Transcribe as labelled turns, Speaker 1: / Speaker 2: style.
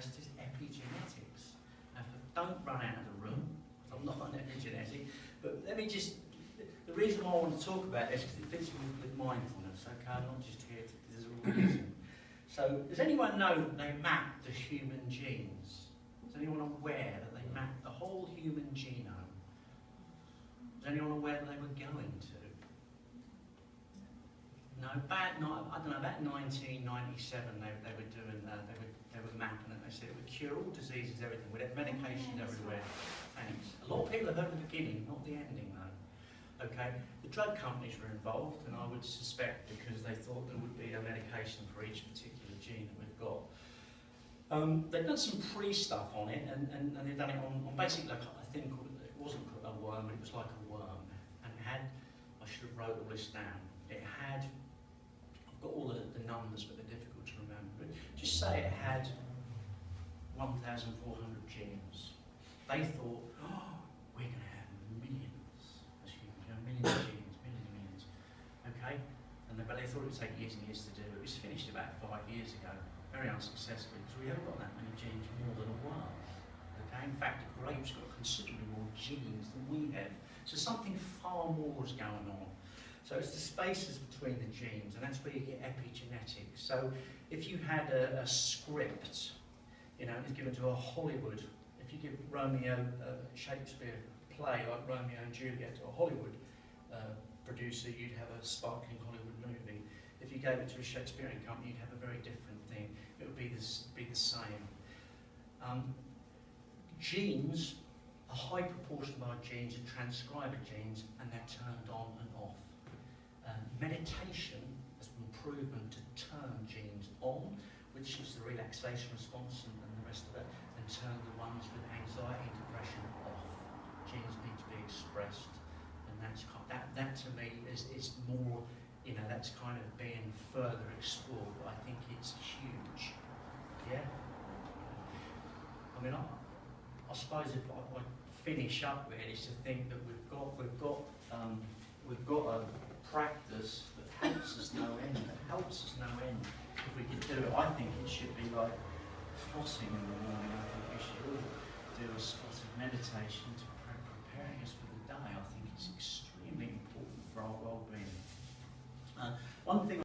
Speaker 1: expressed is epigenetics. Now, don't run out of the room. I'm not an epigenetic, but let me just. The reason why I want to talk about this is because it fits with mindfulness. Okay, I'm not just here. There's a reason. So, does anyone know that they map the human genes? Is anyone aware that they map the whole human genome? Is anyone aware that they were going to? No, I don't know, about 1997 they were doing, they were mapping it. They said it would cure all diseases, everything, with medications everywhere. Thanks. A lot of people have heard the beginning, not the ending though. Okay, the drug companies were involved, and I would suspect because they thought there would be a medication for each particular gene that we've got. They've done some pre-stuff on it, and they've done it on basically like a thing called, it wasn't a worm, but it was like a worm, and it had, I should have wrote all this down, it had, I've got all the numbers but they're difficult to remember, but just say it had 1,400 genes. They thought, oh, we're going to have millions. Millions of genes, millions. Okay? But they thought it would take years and years to do. It was finished about 5 years ago, very unsuccessfully, because we haven't got that many genes more than a worm. Okay? In fact, a grape's got considerably more genes than we have. So something far more is going on. So it's the spaces between the genes, and that's where you get epigenetics. So if you had a script, you know, it's given to a Hollywood, if you give Romeo, Shakespeare play like Romeo and Juliet to a Hollywood producer, you'd have a sparkling Hollywood movie. If you gave it to a Shakespearean company, you'd have a very different thing. It would be the same. Genes, a high proportion of our genes are transcriber genes, and they're turned on and off. Meditation has been proven to turn genes on, which is the relaxation response and the rest of it, and turn the ones with anxiety and depression off. Genes need to be expressed, and that to me is more, you know, that's kind of being further explored. But I think it's huge. Yeah. I mean, I suppose if I finish up really, is to think that we've got a practice that helps us no end. If we could do it, I think it should be like flossing in the morning. I think we should all do a spot of meditation to preparing us for the day. I think it's extremely important for our well-being. One thing